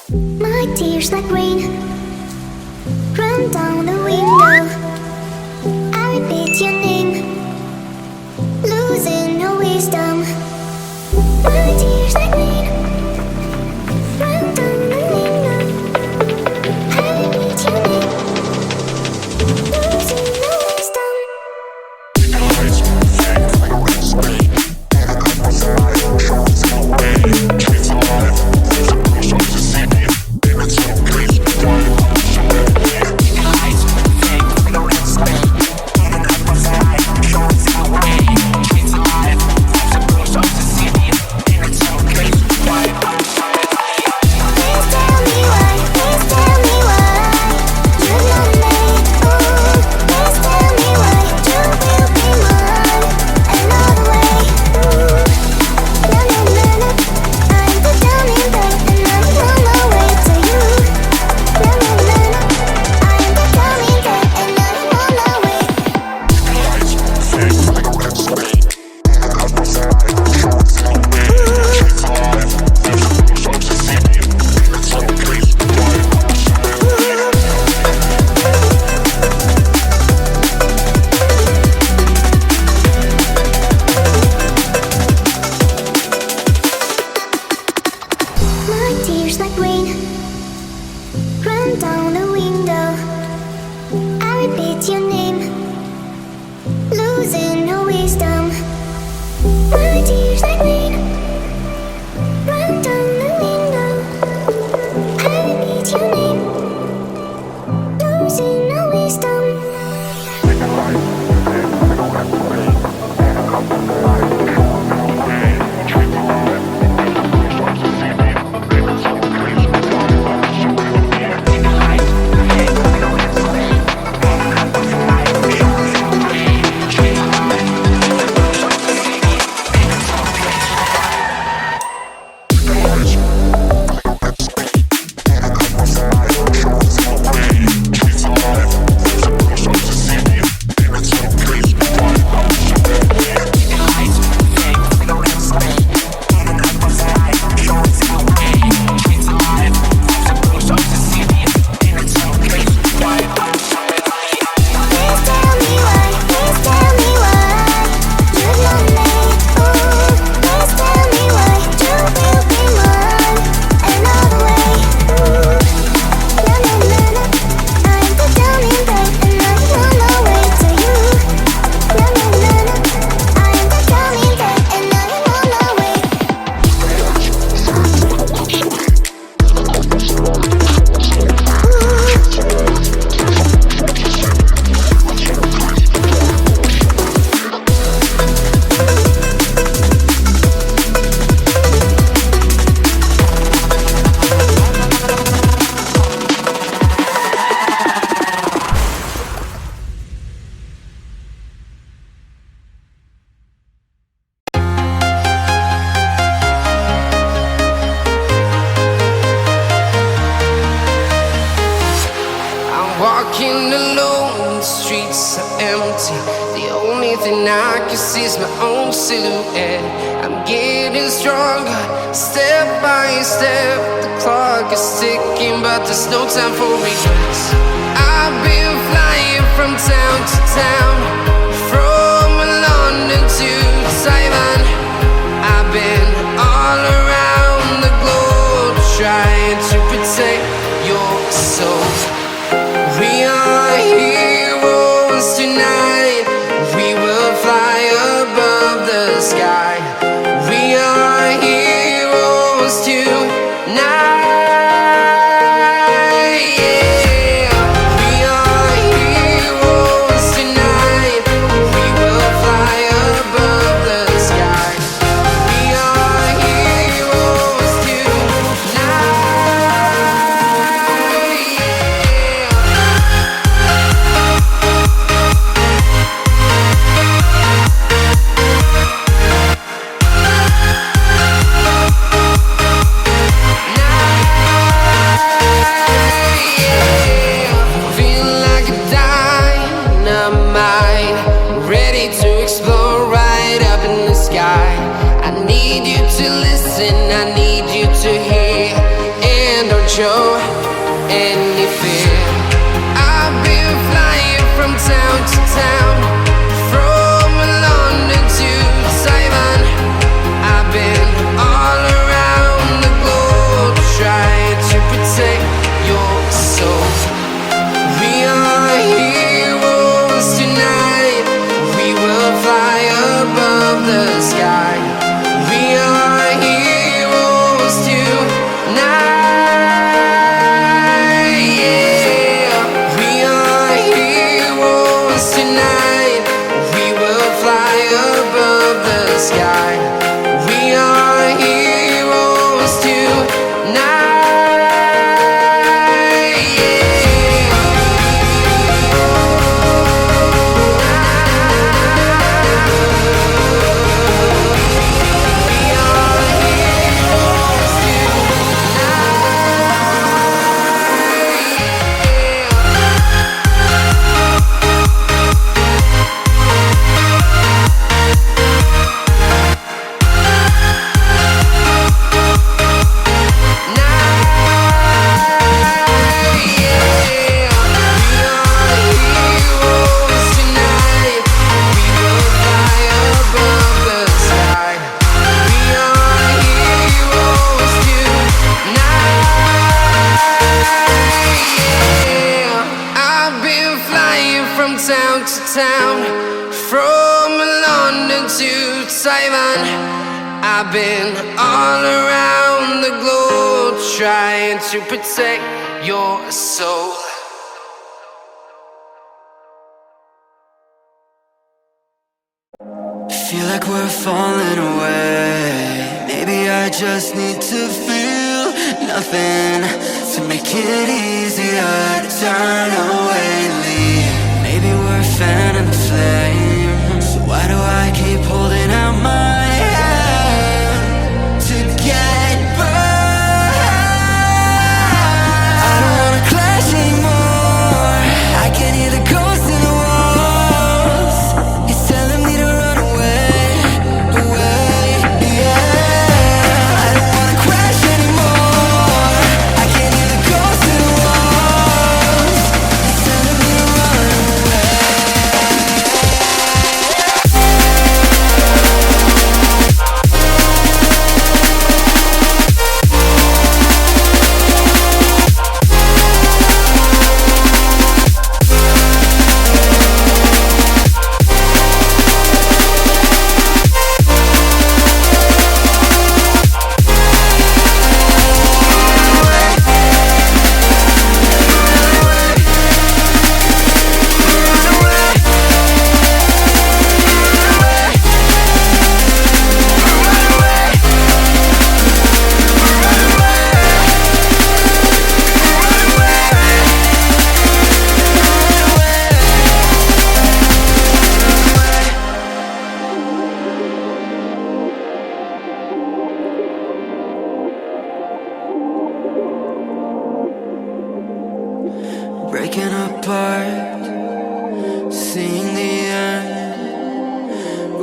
My tears like rain run down the window. I repeat your name, losing no wisdom. My tears like rain run down the window. I repeat your name, losing no wisdom. Walking alone, the streets are empty. The only thing I can see is my own silhouette. I'm getting stronger, step by step. The clock is ticking, but there's no time for regrets. I've been flying from town to town, from London to Taiwan. I've been all around the globe, trying to protect your soul. We are heroes tonight. We will fly above the sky. We are heroes tonight. Yeah. We are heroes tonight. show any fear. I've been flying from town to town, from London to Taiwan. I've been all around the globe trying to protect your soul. We are heroes tonight. We will fly above the sky. We are heroes tonight. Yeah. We are heroes tonight. We will fly above the sky. We are heroes tonight. Town to town, from London to Taiwan. I've been all around the globe trying to protect your soul. Feel like we're falling away. Maybe I just need to feel nothing to make it easier to turn away and leave. Maybe we're fanning the flame, so why do I keep holding out my hand to get burned? I don't wanna clash anymore. I can hear the ghosts in the walls. It's telling me to run away, away, yeah. I don't wanna crash anymore. I can hear the ghosts in the walls. It's telling me to run away. Breaking apart, seeing the end.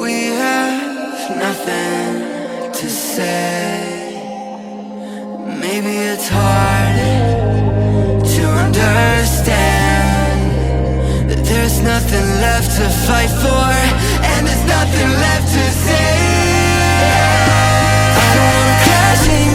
We have nothing to say. Maybe it's hard to understand that there's nothing left to fight for, and there's nothing left to say. I don't wanna crash anymore.